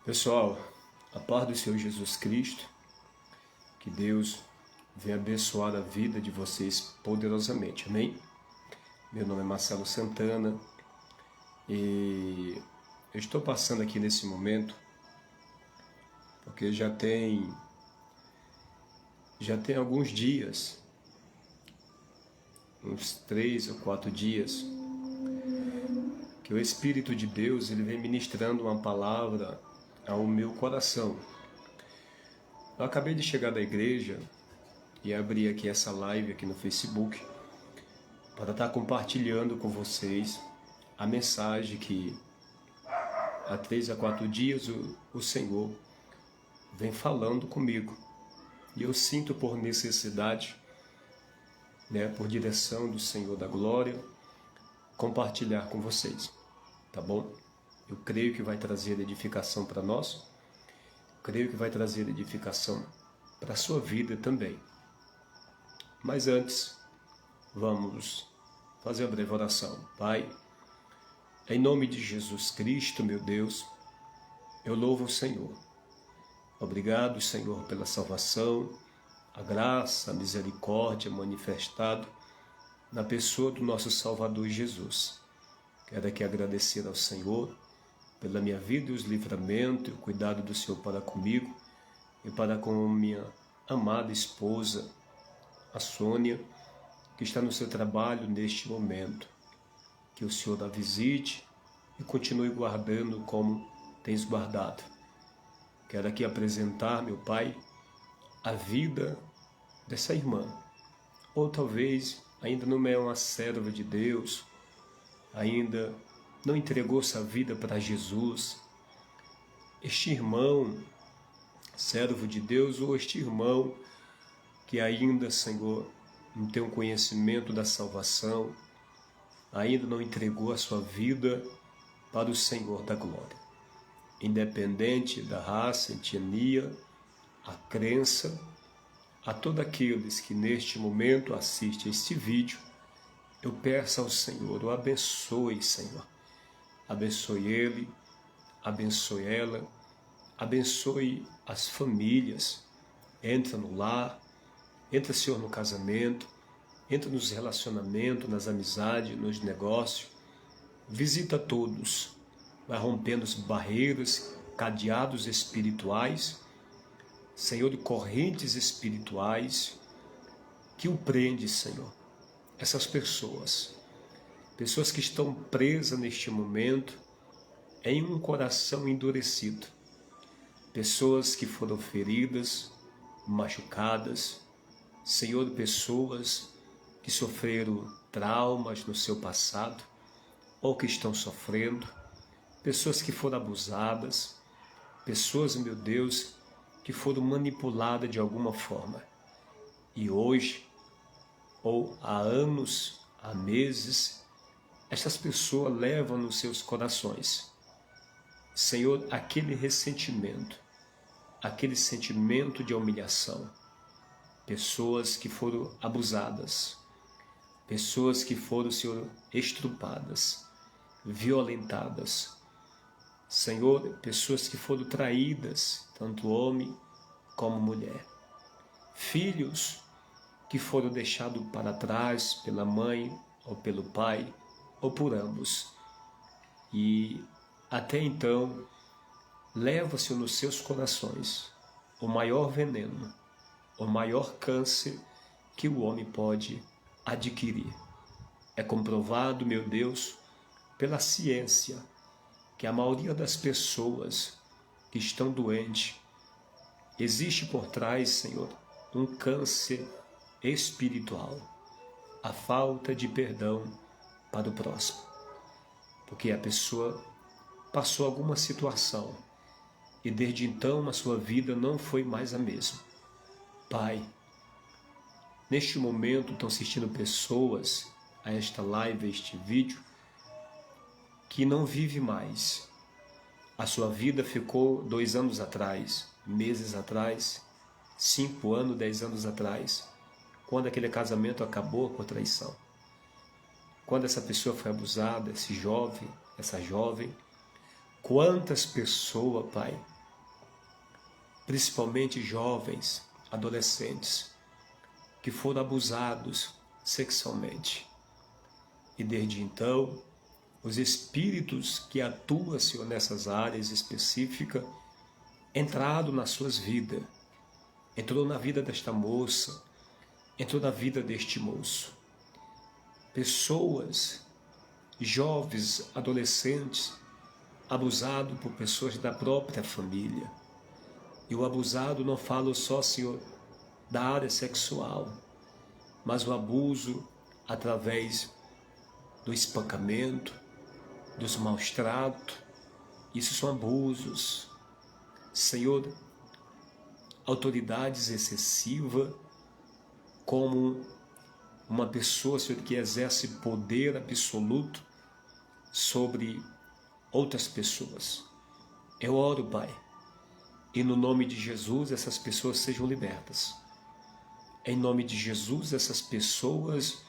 Pessoal, a paz do Senhor Jesus Cristo, que Deus venha abençoar a vida de vocês poderosamente, amém? Meu nome é Marcelo Santana e eu estou passando aqui nesse momento porque já tem alguns dias, uns 3 ou 4 dias, que o Espírito de Deus ele vem ministrando uma palavra ao meu coração. Eu acabei de chegar da igreja e abri aqui essa live aqui no Facebook para estar compartilhando com vocês a mensagem que há 3 a 4 dias o Senhor vem falando comigo. E eu sinto por necessidade, por direção do Senhor da Glória, compartilhar com vocês, tá bom? Eu creio que vai trazer edificação para nós, creio que vai trazer edificação para a sua vida também. Mas antes, vamos fazer a breve oração. Pai, em nome de Jesus Cristo, meu Deus, eu louvo o Senhor. Obrigado, Senhor, pela salvação, a graça, a misericórdia manifestado na pessoa do nosso Salvador Jesus. Quero aqui agradecer ao Senhor pela minha vida e os livramentos e o cuidado do Senhor para comigo e para com minha amada esposa, a Sônia, que está no seu trabalho neste momento. Que o Senhor a visite e continue guardando como tens guardado. Quero aqui apresentar, meu Pai, a vida dessa irmã. Ou talvez ainda não é uma serva de Deus, ainda não entregou sua vida para Jesus. Este irmão, servo de Deus, ou este irmão que ainda, Senhor, não tem um conhecimento da salvação, ainda não entregou a sua vida para o Senhor da Glória. Independente da raça, etnia, a crença, a todos aqueles que neste momento assistem este vídeo, eu peço ao Senhor, o abençoe, Senhor. Abençoe ele, abençoe ela, abençoe as famílias. Entra no lar, entra, Senhor, no casamento, entra nos relacionamentos, nas amizades, nos negócios. Visita todos, vai rompendo as barreiras, cadeados espirituais, Senhor, de correntes espirituais que o prende, Senhor. Essas pessoas que estão presas neste momento em um coração endurecido, pessoas que foram feridas, machucadas, Senhor, pessoas que sofreram traumas no seu passado ou que estão sofrendo, pessoas que foram abusadas, pessoas, meu Deus, que foram manipuladas de alguma forma. E hoje, ou há anos, há meses, estas pessoas levam nos seus corações, Senhor, aquele ressentimento, aquele sentimento de humilhação. Pessoas que foram abusadas, pessoas que foram, Senhor, estrupadas, violentadas. Senhor, pessoas que foram traídas, tanto homem como mulher. Filhos que foram deixados para trás pela mãe ou pelo pai, ou por ambos. E até então, leva-se nos seus corações o maior veneno, o maior câncer que o homem pode adquirir. É comprovado, meu Deus, pela ciência, que a maioria das pessoas que estão doentes, existe por trás, Senhor, um câncer espiritual, a falta de perdão para o próximo. Porque a pessoa passou alguma situação e desde então a sua vida não foi mais a mesma. Pai, neste momento estão assistindo pessoas a esta live, a este vídeo, que não vive mais. A sua vida ficou 2 anos atrás, meses atrás, 5 anos, 10 anos atrás, quando aquele casamento acabou por traição. Quando essa pessoa foi abusada, esse jovem, essa jovem. Quantas pessoas, Pai, principalmente jovens, adolescentes, que foram abusados sexualmente. E desde então, os espíritos que atuam, Senhor, nessas áreas específicas, entraram nas suas vidas, entrou na vida desta moça, entrou na vida deste moço. Pessoas, jovens, adolescentes, abusados por pessoas da própria família. E o abusado não falo só, Senhor, da área sexual, mas o abuso através do espancamento, dos maus tratos. Isso são abusos. Senhor, autoridades excessivas, como uma pessoa, Senhor, que exerce poder absoluto sobre outras pessoas. Eu oro, Pai, e no nome de Jesus essas pessoas sejam libertas. Em nome de Jesus essas pessoas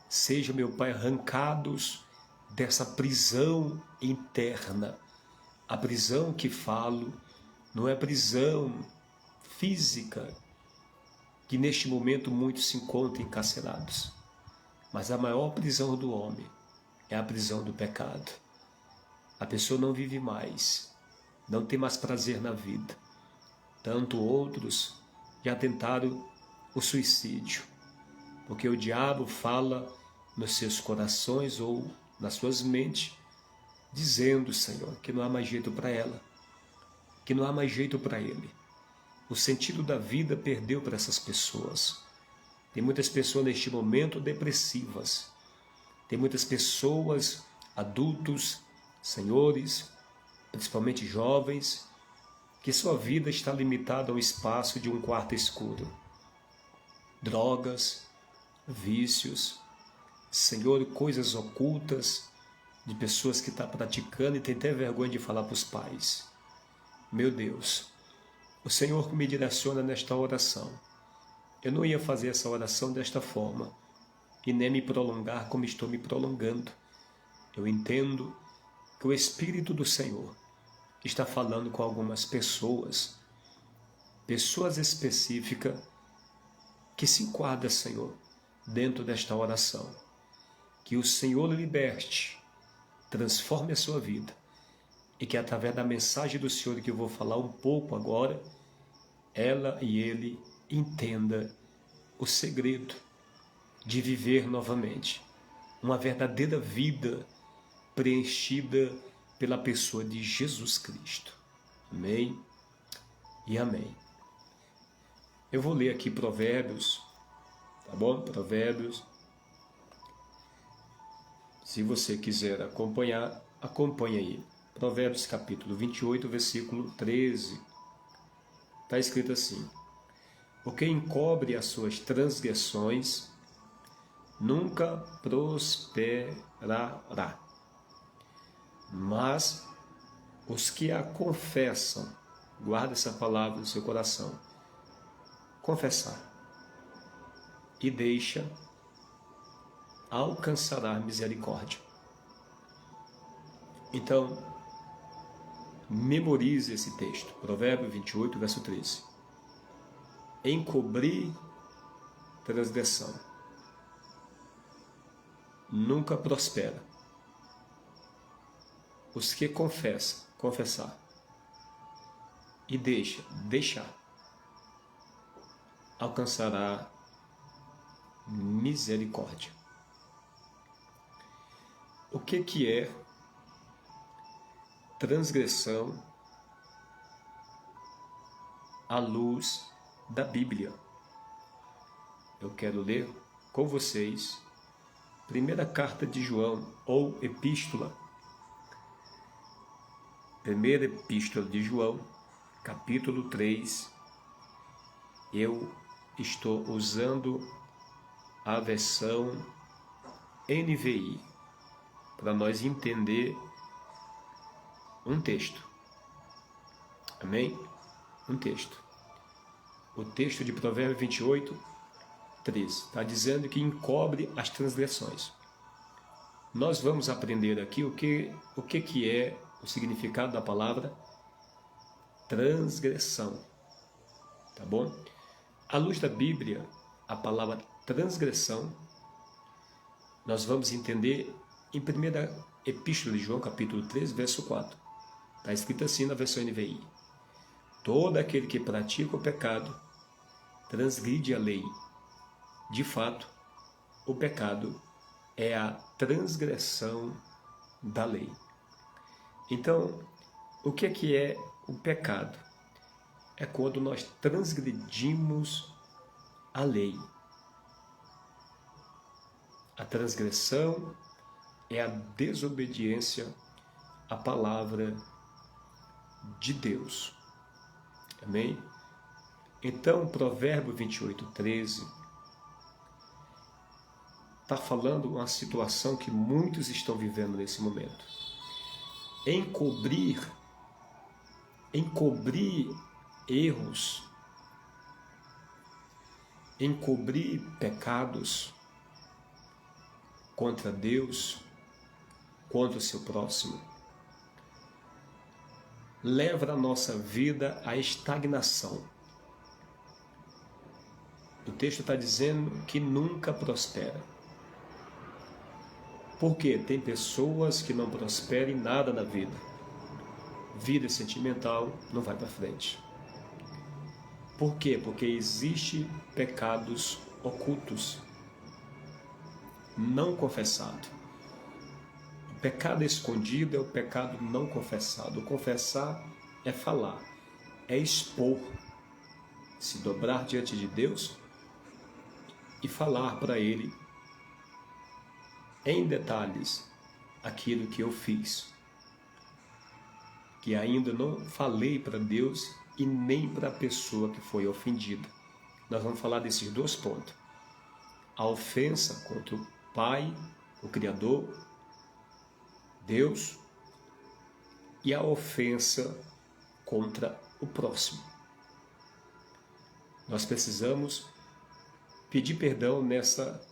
sejam, meu Pai, arrancados dessa prisão interna. A prisão que falo não é prisão física, que neste momento muitos se encontram encarcerados. Mas a maior prisão do homem é a prisão do pecado. A pessoa não vive mais, não tem mais prazer na vida. Tanto outros já tentaram o suicídio, porque o diabo fala nos seus corações ou nas suas mentes, dizendo, Senhor, que não há mais jeito para ela, que não há mais jeito para ele. O sentido da vida perdeu para essas pessoas. Tem muitas pessoas neste momento depressivas. Tem muitas pessoas, adultos, senhores, principalmente jovens, que sua vida está limitada ao espaço de um quarto escuro. Drogas, vícios, Senhor, coisas ocultas de pessoas que estão praticando e tem até vergonha de falar para os pais. Meu Deus, o Senhor me direciona nesta oração. Eu não ia fazer essa oração desta forma e nem me prolongar como estou me prolongando. Eu entendo que o Espírito do Senhor está falando com algumas pessoas específicas que se enquadram, Senhor, dentro desta oração. Que o Senhor liberte, transforme a sua vida e que através da mensagem do Senhor que eu vou falar um pouco agora, ela e ele entenda o segredo de viver novamente uma verdadeira vida preenchida pela pessoa de Jesus Cristo. Amém e amém. Eu vou ler aqui Provérbios, tá bom? Provérbios. Se você quiser acompanhar, acompanhe aí. Provérbios capítulo 28, versículo 13. Está escrito assim: o que encobre as suas transgressões nunca prosperará, mas os que a confessam, guarda essa palavra no seu coração, confessar e deixa, alcançará misericórdia. Então, memorize esse texto, Provérbios 28, verso 13. Encobrir transgressão nunca prospera. Os que confessar e deixar, alcançará misericórdia. O que é transgressão à luz da Bíblia? Eu quero ler com vocês primeira carta de João, ou epístola. Primeira epístola de João, capítulo 3. Eu estou usando a versão NVI para nós entender um texto. Amém? Um texto. O texto de Provérbios 28, 13. Está dizendo que encobre as transgressões. Nós vamos aprender aqui o que é o significado da palavra transgressão. tá bom? À luz da Bíblia, a palavra transgressão, nós vamos entender em 1ª Epístola de João, capítulo 3, verso 4. Está escrito assim na versão NVI: todo aquele que pratica o pecado transgride a lei. De fato, o pecado é a transgressão da lei. Então, o que é o pecado? É quando nós transgredimos a lei. A transgressão é a desobediência à palavra de Deus. Amém? Então, Provérbio 28:13 está falando uma situação que muitos estão vivendo nesse momento. Encobrir erros, encobrir pecados contra Deus, contra o seu próximo, leva a nossa vida à estagnação. O texto está dizendo que nunca prospera. Por quê? Tem pessoas que não prosperam em nada na vida. Vida sentimental não vai para frente. Por quê? Porque existem pecados ocultos, não confessados. O pecado escondido é o pecado não confessado. O confessar é falar, é expor, se dobrar diante de Deus e falar para Ele em detalhes aquilo que eu fiz, que ainda não falei para Deus e nem para a pessoa que foi ofendida. Nós vamos falar desses dois pontos: a ofensa contra o Pai, o Criador, Deus, e a ofensa contra o próximo. Nós precisamos pedir perdão nessa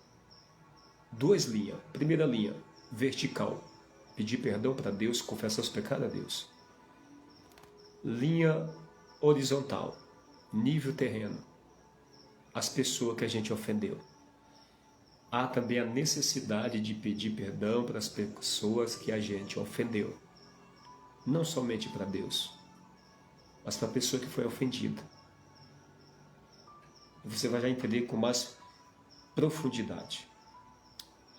duas linhas. Primeira linha, vertical, pedir perdão para Deus, confessar os pecados a Deus. Linha horizontal, nível terreno, as pessoas que a gente ofendeu. Há também a necessidade de pedir perdão para as pessoas que a gente ofendeu. Não somente para Deus, mas para a pessoa que foi ofendida. Você vai já entender com mais profundidade.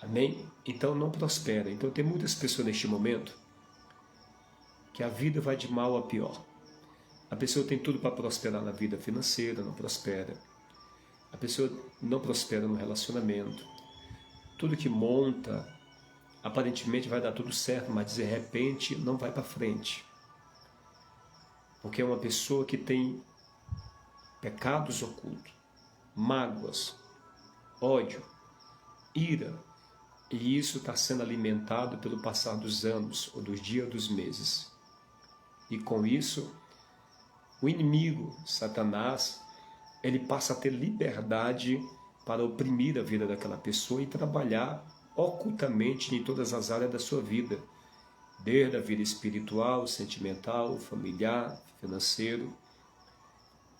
Amém? Então não prospera. Então tem muitas pessoas neste momento que a vida vai de mal a pior. A pessoa tem tudo para prosperar na vida financeira, não prospera. A pessoa não prospera no relacionamento. Tudo que monta, aparentemente vai dar tudo certo, mas de repente não vai para frente. Porque é uma pessoa que tem pecados ocultos, mágoas, ódio, ira. E isso está sendo alimentado pelo passar dos anos, ou dos dias, dos meses. E com isso, o inimigo, Satanás, ele passa a ter liberdade para oprimir a vida daquela pessoa e trabalhar ocultamente em todas as áreas da sua vida, desde a vida espiritual, sentimental, familiar, financeiro,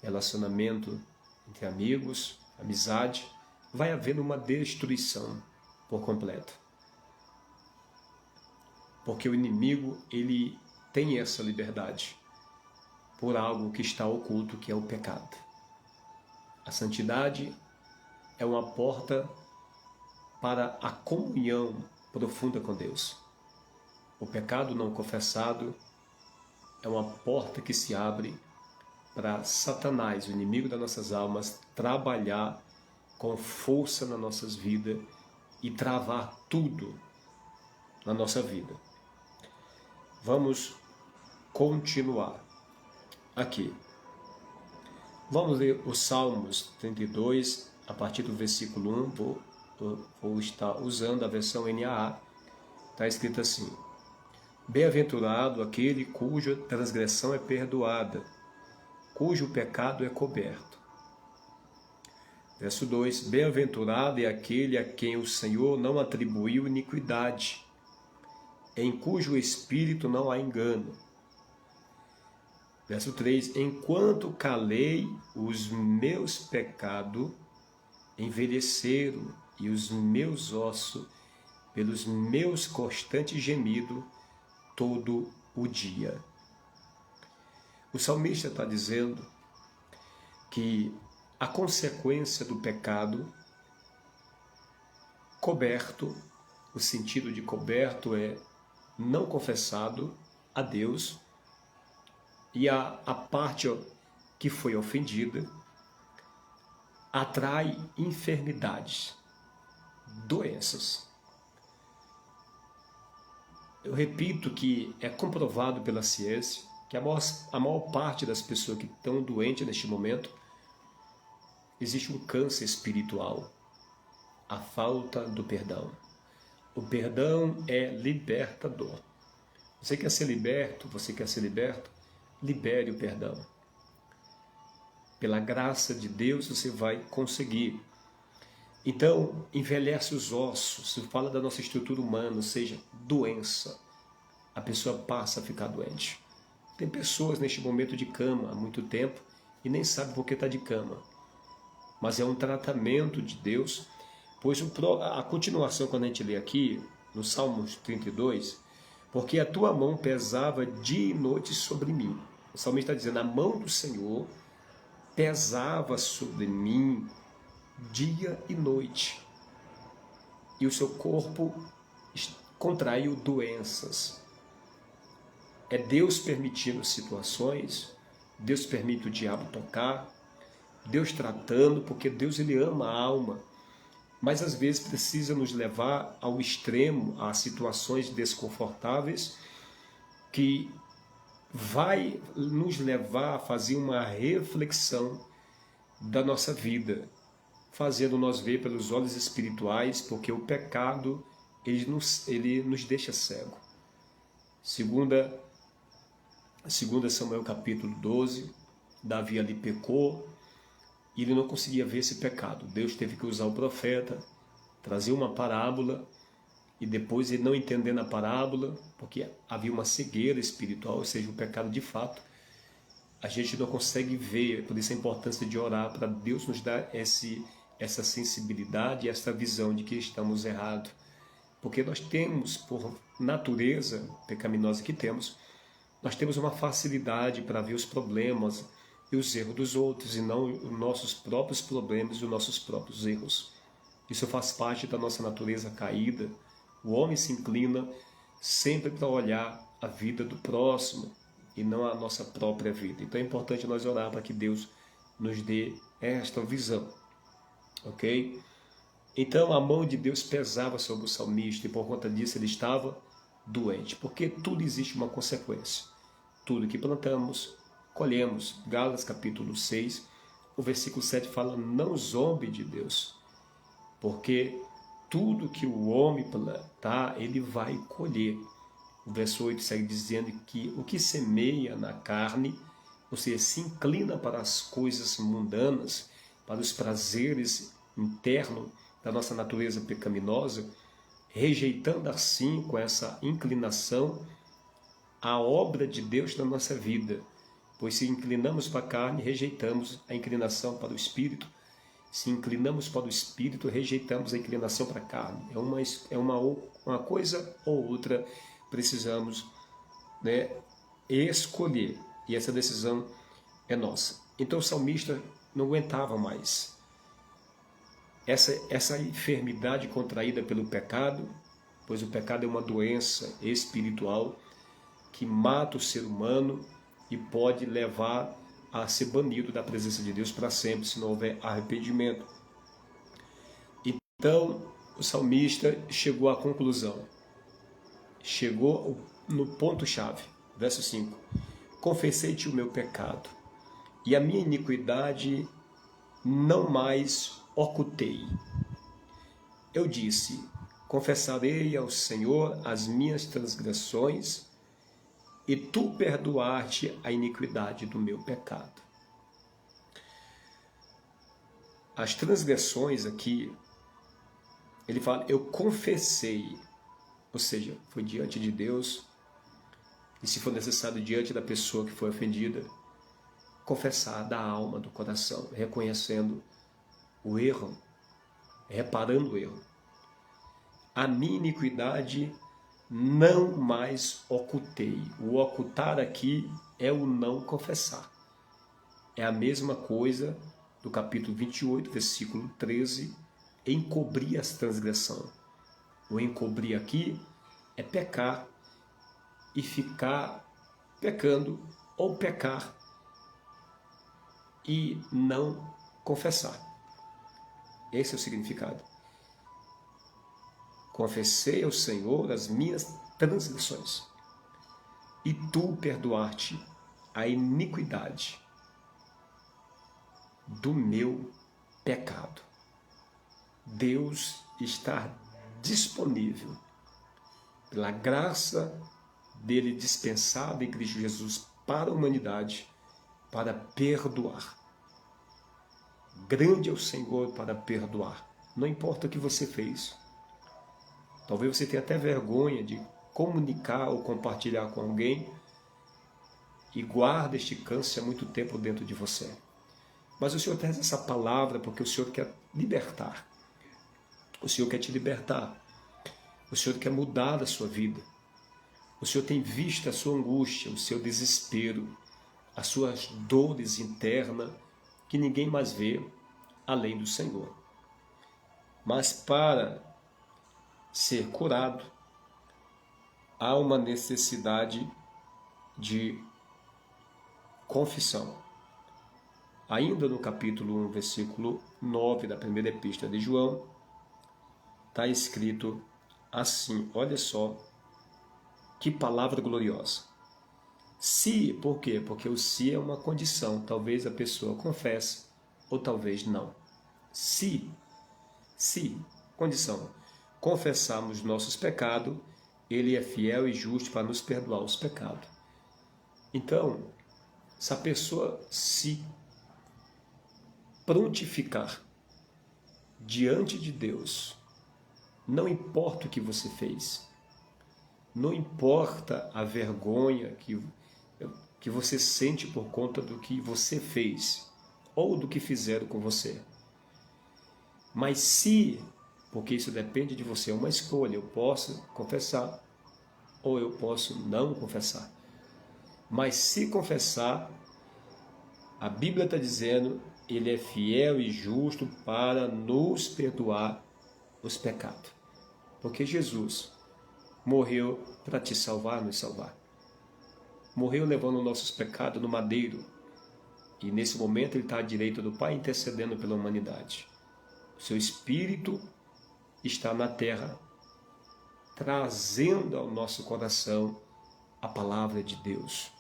relacionamento entre amigos, amizade. Vai havendo uma destruição por completo. Porque o inimigo, ele tem essa liberdade por algo que está oculto, que é o pecado. A santidade é uma porta para a comunhão profunda com Deus. O pecado não confessado é uma porta que se abre para Satanás, o inimigo das nossas almas, trabalhar com força nas nossas vidas e travar tudo na nossa vida. Vamos continuar aqui. Vamos ler os Salmos 32, a partir do versículo 1, vou estar usando a versão NAA. Está escrito assim: bem-aventurado aquele cuja transgressão é perdoada, cujo pecado é coberto. Verso 2: bem-aventurado é aquele a quem o Senhor não atribuiu iniquidade, em cujo espírito não há engano. Verso 3: enquanto calei, os meus pecados envelheceram, e os meus ossos, pelos meus constantes gemidos, todo o dia. O salmista está dizendo que a consequência do pecado, coberto, o sentido de coberto é não confessado a Deus, e a parte que foi ofendida atrai enfermidades, doenças. Eu repito que é comprovado pela ciência que a maior parte das pessoas que estão doentes neste momento, existe um câncer espiritual, a falta do perdão. O perdão é libertador. Você quer ser liberto? Você quer ser liberto? Libere o perdão. Pela graça de Deus você vai conseguir. Então, envelhece os ossos, se fala da nossa estrutura humana, ou seja, doença. A pessoa passa a ficar doente. Tem pessoas neste momento de cama há muito tempo e nem sabe por que está de cama. Mas é um tratamento de Deus, pois a continuação, quando a gente lê aqui, no Salmos 32, porque a tua mão pesava dia e noite sobre mim. O salmista está dizendo, a mão do Senhor pesava sobre mim dia e noite, e o seu corpo contraiu doenças. É Deus permitindo situações, Deus permite o diabo tocar, Deus tratando, porque Deus ele ama a alma, mas às vezes precisa nos levar ao extremo, a situações desconfortáveis, que vai nos levar a fazer uma reflexão da nossa vida, fazendo nós ver pelos olhos espirituais, porque o pecado ele nos deixa cego. Segunda Samuel capítulo 12, Davi ali pecou e ele não conseguia ver esse pecado. Deus teve que usar o profeta, trazer uma parábola, e depois ele não entendendo a parábola, porque havia uma cegueira espiritual, ou seja, o pecado de fato, a gente não consegue ver. Por isso a importância de orar, para Deus nos dar essa sensibilidade e essa visão de que estamos errados. Porque nós temos, por natureza pecaminosa que temos, nós temos uma facilidade para ver os problemas e os erros dos outros, e não os nossos próprios problemas e os nossos próprios erros. Isso faz parte da nossa natureza caída. O homem se inclina sempre para olhar a vida do próximo e não a nossa própria vida. Então é importante nós orar para que Deus nos dê esta visão, ok? Então a mão de Deus pesava sobre o salmista e por conta disso ele estava doente, porque tudo existe uma consequência. Tudo que plantamos, colhemos. Gálatas capítulo 6, o versículo 7 fala, não zombe de Deus, porque tudo que o homem plantar, ele vai colher. O verso 8 segue dizendo que o que semeia na carne, ou seja, se inclina para as coisas mundanas, para os prazeres internos da nossa natureza pecaminosa, rejeitando assim, com essa inclinação, a obra de Deus na nossa vida. Pois se inclinamos para a carne, rejeitamos a inclinação para o Espírito. Se inclinamos para o Espírito, rejeitamos a inclinação para a carne. É uma coisa ou outra, precisamos, né, escolher. E essa decisão é nossa. Então o salmista não aguentava mais essa enfermidade contraída pelo pecado, pois o pecado é uma doença espiritual que mata o ser humano e pode levar a ser banido da presença de Deus para sempre, se não houver arrependimento. Então, o salmista chegou à conclusão, chegou no ponto-chave, verso 5. Confessei-te o meu pecado, e a minha iniquidade não mais ocultei. Eu disse, confessarei ao Senhor as minhas transgressões, e tu perdoaste a iniquidade do meu pecado. As transgressões aqui, ele fala, eu confessei, ou seja, foi diante de Deus, e se for necessário, diante da pessoa que foi ofendida, confessar da alma, do coração, reconhecendo o erro, reparando o erro. A minha iniquidade não mais ocultei. O ocultar aqui é o não confessar. É a mesma coisa do capítulo 28, versículo 13, encobrir as transgressões. O encobrir aqui é pecar e ficar pecando, ou pecar e não confessar. Esse é o significado. Confessei ao Senhor as minhas transgressões, e tu perdoar-te a iniquidade do meu pecado. Deus está disponível, pela graça dele dispensada em Cristo Jesus para a humanidade, para perdoar. Grande é o Senhor para perdoar. Não importa o que você fez. Talvez você tenha até vergonha de comunicar ou compartilhar com alguém e guarda este câncer há muito tempo dentro de você. Mas o Senhor traz essa palavra porque o Senhor quer libertar. O Senhor quer te libertar. O Senhor quer mudar a sua vida. O Senhor tem visto a sua angústia, o seu desespero, as suas dores internas que ninguém mais vê além do Senhor. Mas para ser curado, há uma necessidade de confissão. Ainda no capítulo 1, versículo 9 da primeira epístola de João, está escrito assim, olha só, que palavra gloriosa. Se, por quê? Porque o se é uma condição, talvez a pessoa confesse, ou talvez não. Se, condição, confessarmos nossos pecados, ele é fiel e justo para nos perdoar os pecados. Então, se a pessoa se prontificar diante de Deus, não importa o que você fez, não importa a vergonha que você sente por conta do que você fez ou do que fizeram com você. Mas se, porque isso depende de você, é uma escolha, eu posso confessar ou eu posso não confessar. Mas se confessar, a Bíblia está dizendo, ele é fiel e justo para nos perdoar os pecados. Porque Jesus morreu para te salvar, nos salvar. Morreu levando nossos pecados no madeiro. E nesse momento ele está à direita do Pai intercedendo pela humanidade. O seu Espírito está na terra, trazendo ao nosso coração a palavra de Deus,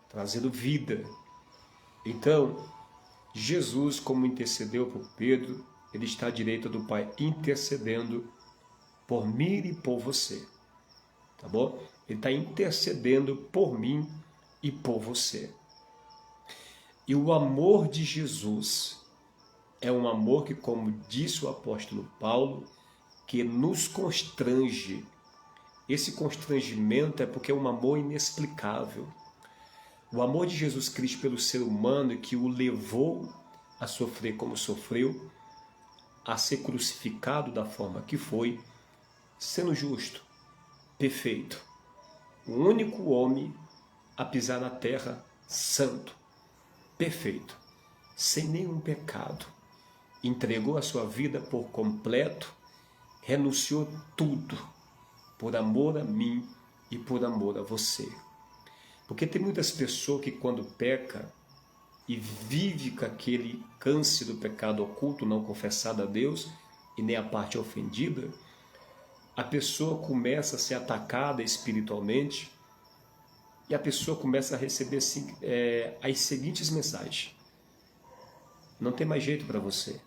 trazendo vida. Então, Jesus, como intercedeu por Pedro, ele está à direita do Pai intercedendo por mim e por você. Tá bom? Ele está intercedendo por mim e por você. E o amor de Jesus é um amor que, como disse o apóstolo Paulo, que nos constrange. Esse constrangimento é porque é um amor inexplicável. O amor de Jesus Cristo pelo ser humano que o levou a sofrer como sofreu, a ser crucificado da forma que foi, sendo justo, perfeito, o único homem a pisar na terra santo, perfeito, sem nenhum pecado, entregou a sua vida por completo, renunciou tudo, por amor a mim e por amor a você. Porque tem muitas pessoas que quando peca e vive com aquele câncer do pecado oculto, não confessado a Deus, e nem a parte ofendida, a pessoa começa a ser atacada espiritualmente e a pessoa começa a receber as seguintes mensagens. Não tem mais jeito para você.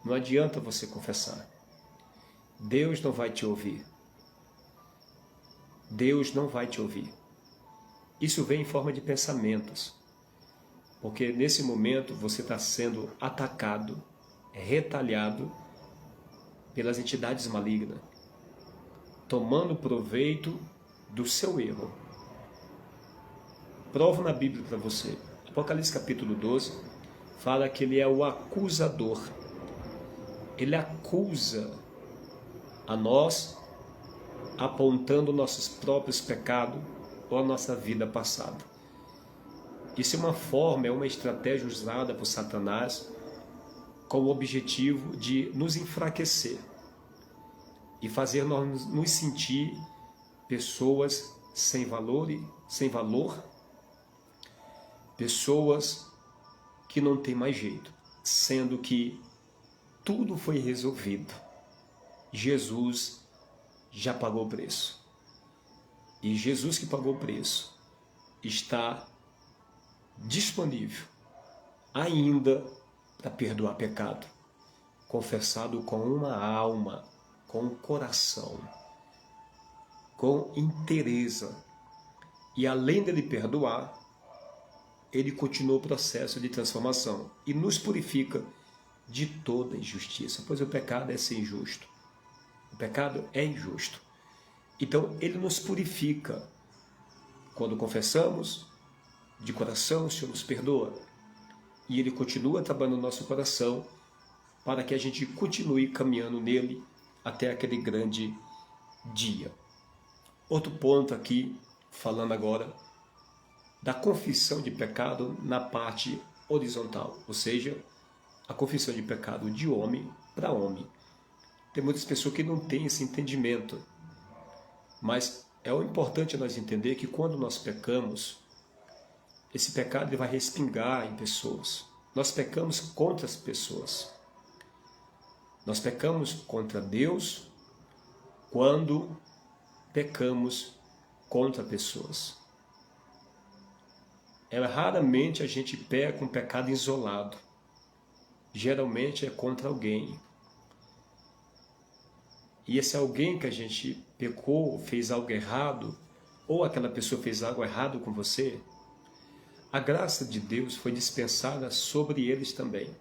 Não adianta você confessar. Deus não vai te ouvir. Deus não vai te ouvir. Isso vem em forma de pensamentos. Porque nesse momento você está sendo atacado, retalhado pelas entidades malignas, tomando proveito do seu erro. Provo na Bíblia para você. Apocalipse capítulo 12 fala que ele é o acusador. Ele acusa a nós, apontando nossos próprios pecados ou a nossa vida passada. Isso é uma forma, é uma estratégia usada por Satanás com o objetivo de nos enfraquecer e fazer nós nos sentir pessoas sem valor, pessoas que não tem mais jeito, sendo que tudo foi resolvido. Jesus já pagou o preço. E Jesus que pagou o preço está disponível ainda para perdoar pecado, confessado com uma alma, com um coração, com inteireza. E além dele perdoar, ele continua o processo de transformação e nos purifica de toda injustiça, pois o pecado é ser injusto. O pecado é injusto. Então ele nos purifica. Quando confessamos, de coração, o Senhor nos perdoa. E ele continua trabalhando no nosso coração para que a gente continue caminhando nele até aquele grande dia. Outro ponto aqui, falando agora da confissão de pecado na parte horizontal, ou seja, a confissão de pecado de homem para homem. Tem muitas pessoas que não têm esse entendimento, mas é importante nós entender que quando nós pecamos, esse pecado ele vai respingar em pessoas. Nós pecamos contra as pessoas. Nós pecamos contra Deus quando pecamos contra pessoas. Raramente a gente peca um pecado isolado. Geralmente é contra alguém. E esse alguém que a gente pecou, fez algo errado, ou aquela pessoa fez algo errado com você, a graça de Deus foi dispensada sobre eles também.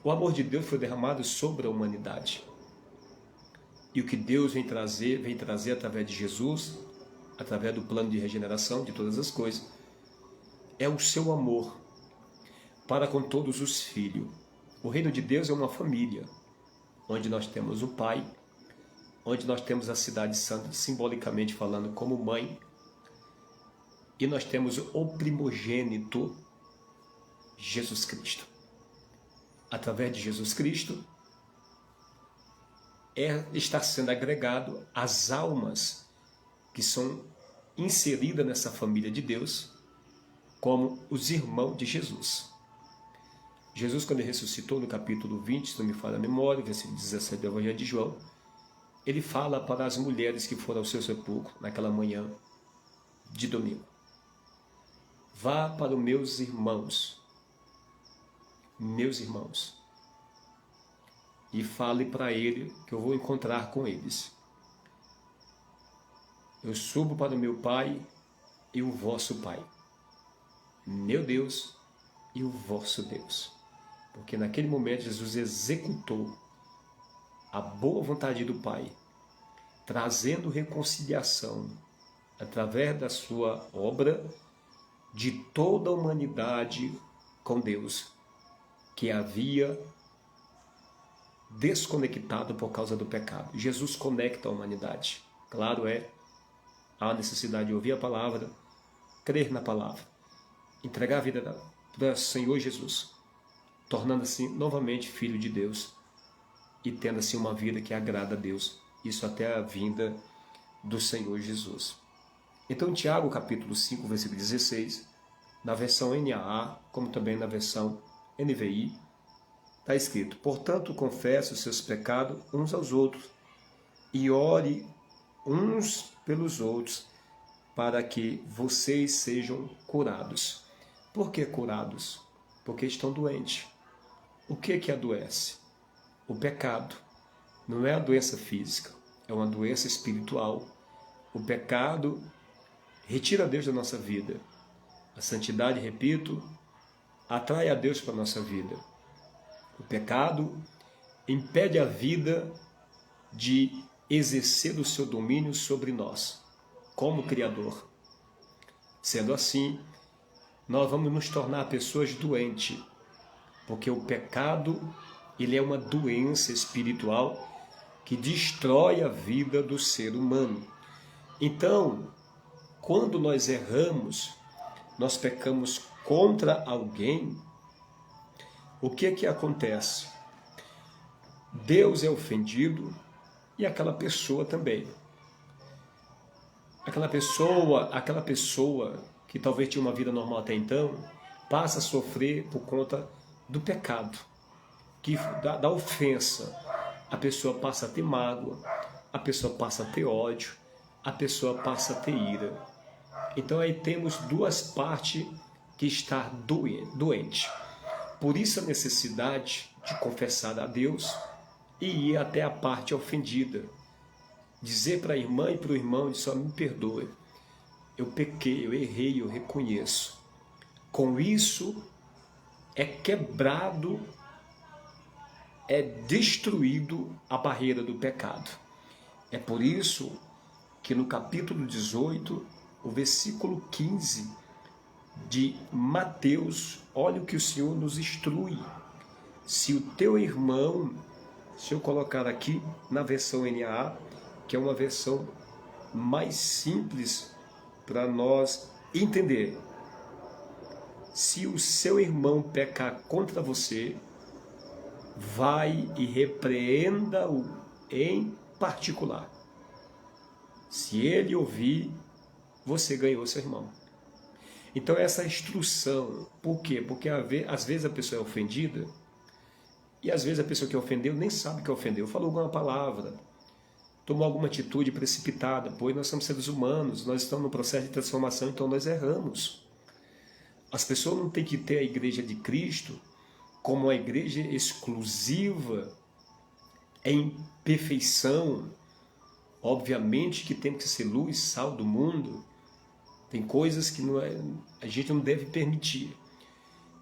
O amor de Deus foi derramado sobre a humanidade. E o que Deus vem trazer através de Jesus, através do plano de regeneração de todas as coisas, é o seu amor para com todos os filhos. O reino de Deus é uma família, onde nós temos o Pai, onde nós temos a cidade santa, simbolicamente falando, como mãe, e nós temos o primogênito, Jesus Cristo. Através de Jesus Cristo, está sendo agregado as almas que são inseridas nessa família de Deus, como os irmãos de Jesus. Jesus, quando ele ressuscitou, no capítulo 20, se não me falha a memória, versículo 17 do Evangelho de João, ele fala para as mulheres que foram ao seu sepulcro naquela manhã de domingo: vá para os meus irmãos, e fale para ele que eu vou encontrar com eles. Eu subo para o meu Pai e o vosso Pai, meu Deus e o vosso Deus. Porque naquele momento Jesus executou a boa vontade do Pai, trazendo reconciliação através da sua obra de toda a humanidade com Deus, que havia desconectado por causa do pecado. Jesus conecta a humanidade. Claro, há necessidade de ouvir a palavra, crer na palavra, entregar a vida para o Senhor Jesus, tornando-se novamente filho de Deus e tendo assim uma vida que agrada a Deus, isso até a vinda do Senhor Jesus. Então, Tiago, capítulo 5, versículo 16, na versão NAA, como também na versão NVI, está escrito: portanto, confesse os seus pecados uns aos outros e ore uns pelos outros para que vocês sejam curados. Por que curados? Porque estão doentes. O que adoece? O pecado. Não é a doença física, é uma doença espiritual. O pecado retira Deus da nossa vida. A santidade, repito, atrai a Deus para a nossa vida. O pecado impede a vida de exercer o seu domínio sobre nós, como Criador. Sendo assim, nós vamos nos tornar pessoas doentes, porque o pecado, ele é uma doença espiritual que destrói a vida do ser humano. Então, quando nós erramos, nós pecamos contra alguém, o que é que acontece? Deus é ofendido e aquela pessoa também. Aquela pessoa que talvez tinha uma vida normal até então, passa a sofrer por conta do pecado, da ofensa. A pessoa passa a ter mágoa, a pessoa passa a ter ódio, a pessoa passa a ter ira. Então aí temos duas partes que está doente. Por isso a necessidade de confessar a Deus e ir até a parte ofendida. Dizer para a irmã e para o irmão, só me perdoe. Eu pequei, eu errei, eu reconheço. Com isso é quebrado, é destruído a barreira do pecado. É por isso que no capítulo 18, o versículo 15 de Mateus, olha o que o Senhor nos instrui. Se o teu irmão, se eu colocar aqui na versão NAA, que é uma versão mais simples para nós entender. Se o seu irmão pecar contra você, vai e repreenda-o em particular. Se ele ouvir, você ganhou seu irmão. Então essa instrução, por quê? Porque às vezes a pessoa é ofendida, e às vezes a pessoa que ofendeu nem sabe que ofendeu, falou alguma palavra, tomou alguma atitude precipitada, pois nós somos seres humanos, nós estamos no processo de transformação, então nós erramos. As pessoas não têm que ter a igreja de Cristo como uma igreja exclusiva, em perfeição. Obviamente que tem que ser luz, sal do mundo, tem coisas que a gente não deve permitir,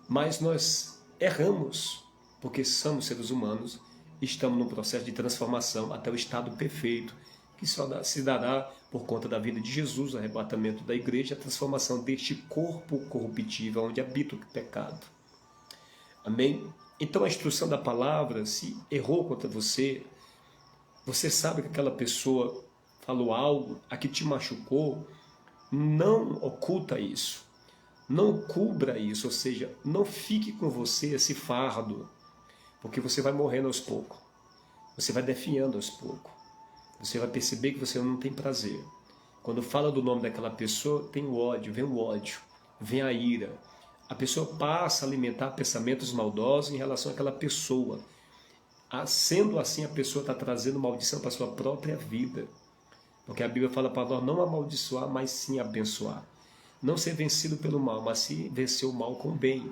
mas nós erramos, porque somos seres humanos, estamos num processo de transformação até o estado perfeito, que só se dará por conta da vida de Jesus, o arrebatamento da igreja, a transformação deste corpo corruptível, onde habita o pecado. Amém? Então a instrução da palavra, se errou contra você, você sabe que aquela pessoa falou algo, a que te machucou, não oculta isso, não cubra isso, ou seja, não fique com você esse fardo, porque você vai morrendo aos poucos, você vai definhando aos poucos, você vai perceber que você não tem prazer. Quando fala do nome daquela pessoa, tem o ódio, vem a ira. A pessoa passa a alimentar pensamentos maldosos em relação àquela pessoa. Sendo assim, a pessoa está trazendo maldição para a sua própria vida. Porque a Bíblia fala para nós não amaldiçoar, mas sim abençoar. Não ser vencido pelo mal, mas sim vencer o mal com o bem.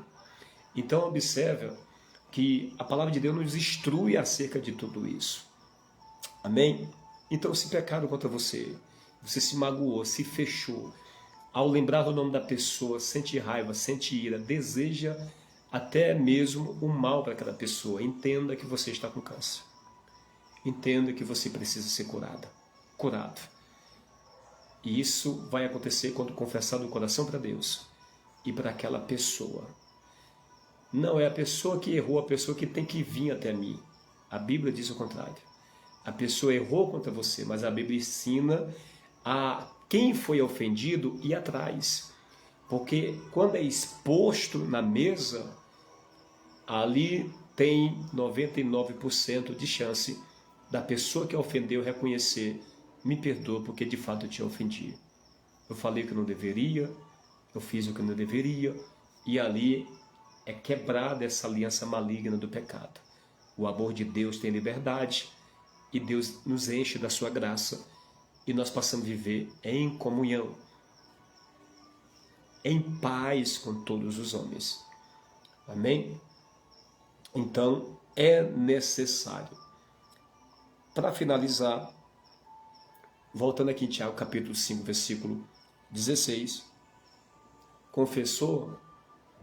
Então observe que a palavra de Deus nos instrui acerca de tudo isso. Amém? Então se pecaram contra você, você se magoou, se fechou, ao lembrar do nome da pessoa, sente raiva, sente ira, deseja até mesmo o mal para aquela pessoa, entenda que você está com câncer. Entenda que você precisa ser curado. E isso vai acontecer quando confessar do coração para Deus e para aquela pessoa. Não é a pessoa que errou, a pessoa que tem que vir até mim. A Bíblia diz o contrário. A pessoa errou contra você, mas a Bíblia ensina a quem foi ofendido ir atrás. Porque quando é exposto na mesa, ali tem 99% de chance da pessoa que ofendeu reconhecer: me perdoa porque de fato eu te ofendi. Eu falei o que não deveria, eu fiz o que não deveria, e ali é quebrada essa aliança maligna do pecado. O amor de Deus tem liberdade, e Deus nos enche da sua graça, e nós passamos a viver em comunhão, em paz com todos os homens. Amém? Então, é necessário. Para finalizar, voltando aqui em Tiago, capítulo 5, versículo 16, confessou,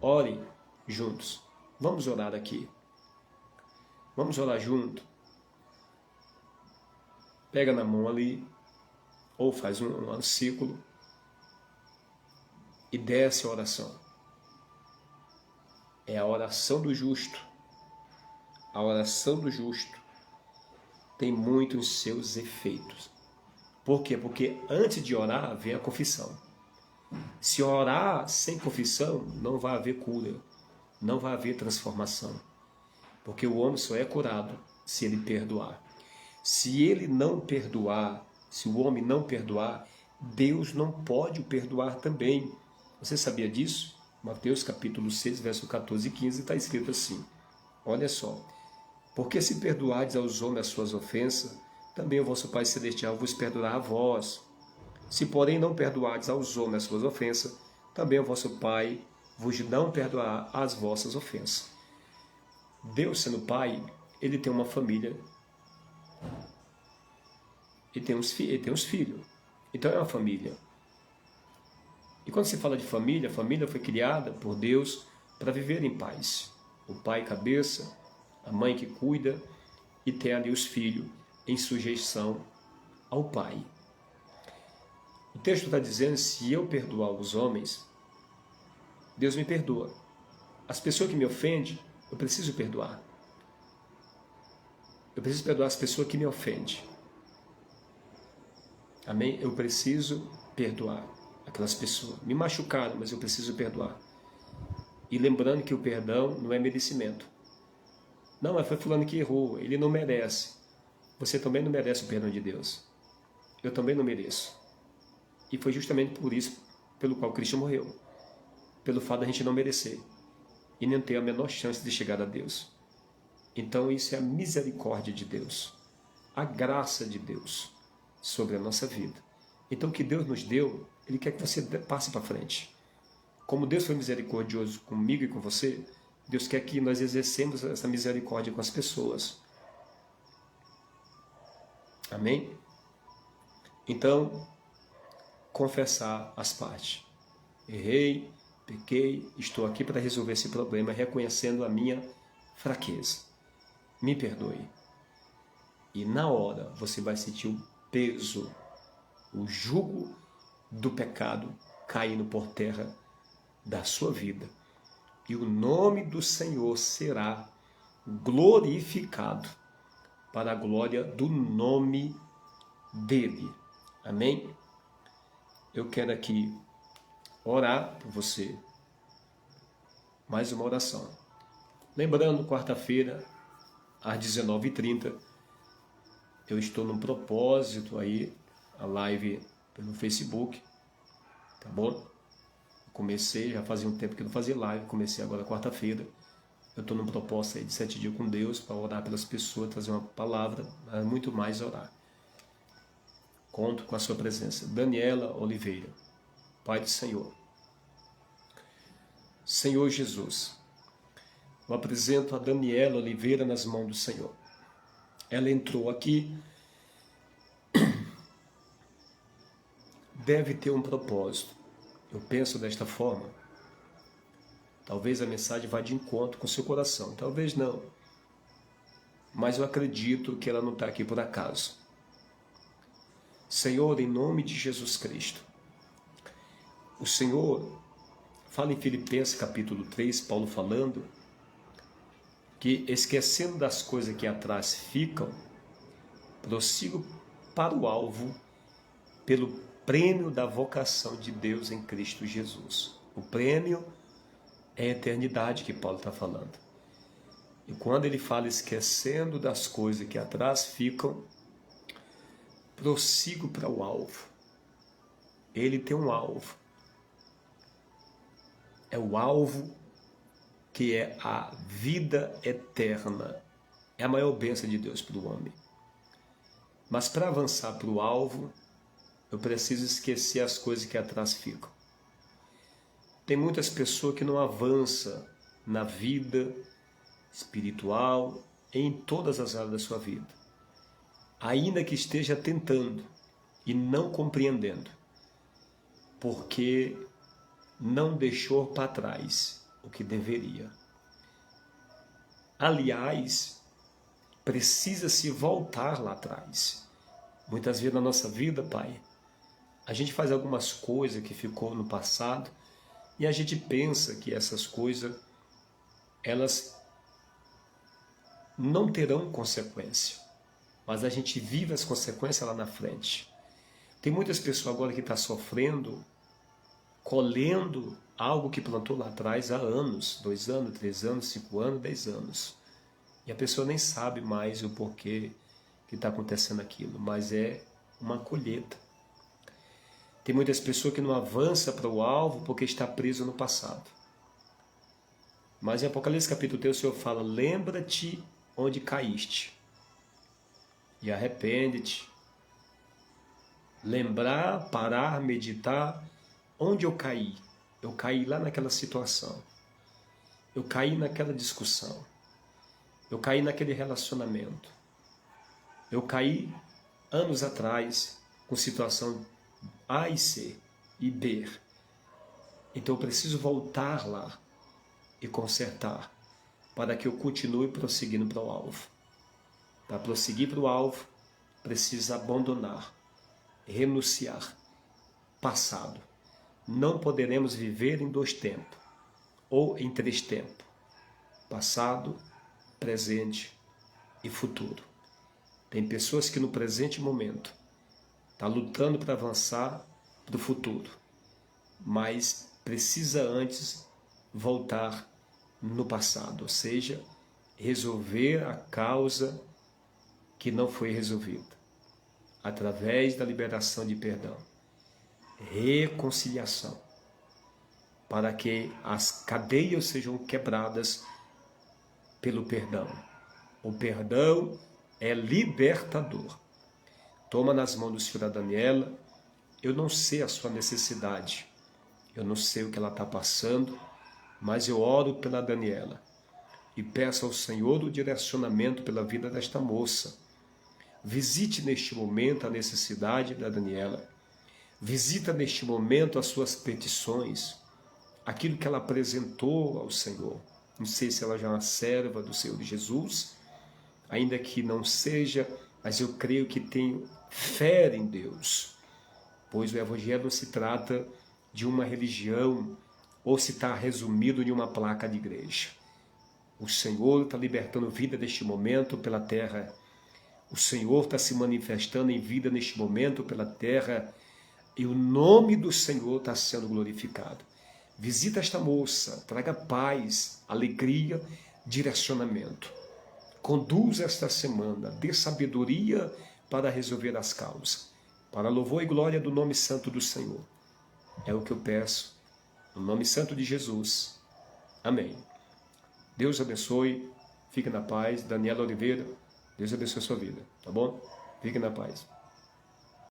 ore juntos. Vamos orar aqui. Vamos orar junto. Pega na mão ali, ou faz um círculo, e desce a oração. é a oração do justo. A oração do justo tem muitos seus efeitos. Por quê? Porque antes de orar vem a confissão. Se orar sem confissão, não vai haver cura, não vai haver transformação. Porque o homem só é curado se ele perdoar. Se ele não perdoar, se o homem não perdoar, Deus não pode o perdoar também. Você sabia disso? Mateus capítulo 6, verso 14 e 15 está escrito assim. Olha só. Porque se perdoardes aos homens as suas ofensas, também o vosso Pai Celestial vos perdoará a vós. Se, porém, não perdoardes aos homens as suas ofensas, também o vosso Pai vos não perdoará as vossas ofensas. Deus, sendo Pai, Ele tem uma família. Ele tem uns filhos. Então é uma família. E quando se fala de família, a família foi criada por Deus para viver em paz. O pai cabeça, a mãe que cuida e tem ali os filhos em sujeição ao pai. O texto está dizendo, se eu perdoar os homens, Deus me perdoa. As pessoas que me ofendem, eu preciso perdoar. Eu preciso perdoar as pessoas que me ofendem. Amém? Eu preciso perdoar aquelas pessoas. Me machucaram, mas eu preciso perdoar. E lembrando que o perdão não é merecimento. Não, mas foi fulano que errou, ele não merece. Você também não merece o perdão de Deus. Eu também não mereço. E foi justamente por isso pelo qual Cristo morreu. Pelo fato de a gente não merecer. E nem ter a menor chance de chegar a Deus. Então isso é a misericórdia de Deus. A graça de Deus sobre a nossa vida. Então o que Deus nos deu, Ele quer que você passe para frente. Como Deus foi misericordioso comigo e com você, Deus quer que nós exercemos essa misericórdia com as pessoas. Amém? Então, confessar as partes. Errei, pequei, estou aqui para resolver esse problema, reconhecendo a minha fraqueza. Me perdoe. E na hora você vai sentir o peso, o jugo do pecado caindo por terra da sua vida. E o nome do Senhor será glorificado para a glória do nome dele. Amém? Eu quero aqui orar por você. Mais uma oração. Lembrando, quarta-feira, às 19h30, eu estou num propósito aí, a live pelo Facebook, tá bom? Comecei, já fazia um tempo que eu não fazia live, comecei agora quarta-feira. Eu estou num propósito aí de 7 dias com Deus, para orar pelas pessoas, trazer uma palavra, mas muito mais orar. Conto com a sua presença. Daniela Oliveira, Pai do Senhor. Senhor Jesus, eu apresento a Daniela Oliveira nas mãos do Senhor. Ela entrou aqui, deve ter um propósito. Eu penso desta forma. Talvez a mensagem vá de encontro com o seu coração, talvez não. Mas eu acredito que ela não está aqui por acaso. Senhor, em nome de Jesus Cristo, o Senhor fala em Filipenses capítulo 3, Paulo falando que esquecendo das coisas que atrás ficam, prossigo para o alvo pelo prêmio da vocação de Deus em Cristo Jesus. O prêmio é a eternidade que Paulo está falando. E quando ele fala esquecendo das coisas que atrás ficam, prossigo para o alvo. Ele tem um alvo. É o alvo que é a vida eterna. É a maior bênção de Deus para o homem. Mas para avançar para o alvo, eu preciso esquecer as coisas que atrás ficam. Tem muitas pessoas que não avançam na vida espiritual, em todas as áreas da sua vida. Ainda que esteja tentando e não compreendendo, porque não deixou para trás o que deveria. Aliás, precisa se voltar lá atrás. Muitas vezes na nossa vida, Pai, a gente faz algumas coisas que ficou no passado e a gente pensa que essas coisas elas não terão consequência, mas a gente vive as consequências lá na frente. Tem muitas pessoas agora que estão sofrendo, colhendo algo que plantou lá atrás há anos, 2 anos, 3 anos, 5 anos, 10 anos. E a pessoa nem sabe mais o porquê que está acontecendo aquilo, mas é uma colheita. Tem muitas pessoas que não avançam para o alvo porque está preso no passado. Mas em Apocalipse capítulo 3 o Senhor fala, lembra-te onde caíste e arrepende-te. Lembrar, parar, meditar, onde eu caí? Eu caí lá naquela situação. Eu caí naquela discussão. Eu caí naquele relacionamento. Eu caí anos atrás com situação A e C e B. Então eu preciso voltar lá e consertar para que eu continue prosseguindo para o alvo. Para prosseguir para o alvo, precisa abandonar, renunciar. Passado. Não poderemos viver em 2 tempos ou em 3 tempos. Passado, presente e futuro. Tem pessoas que no presente momento estão lutando para avançar para o futuro, mas precisa antes voltar no passado, ou seja, resolver a causa que não foi resolvida, através da liberação de perdão, reconciliação, para que as cadeias sejam quebradas pelo perdão. O perdão é libertador. Toma nas mãos do Senhor a Daniela. Eu não sei a sua necessidade, eu não sei o que ela está passando, mas eu oro pela Daniela e peço ao Senhor o direcionamento pela vida desta moça. Visite neste momento a necessidade da Daniela. Visita neste momento as suas petições, aquilo que ela apresentou ao Senhor. Não sei se ela já é uma serva do Senhor Jesus, ainda que não seja, mas eu creio que tenho fé em Deus, pois o Evangelho não se trata de uma religião ou se está resumido em uma placa de igreja. O Senhor está libertando vida neste momento pela terra. O Senhor está se manifestando em vida neste momento pela terra e o nome do Senhor está sendo glorificado. Visita esta moça, traga paz, alegria, direcionamento. Conduza esta semana, dê sabedoria para resolver as causas, para louvor e glória do nome santo do Senhor. É o que eu peço, no nome santo de Jesus. Amém. Deus abençoe, fique na paz. Daniela Oliveira, Deus abençoe a sua vida, tá bom? Fique na paz.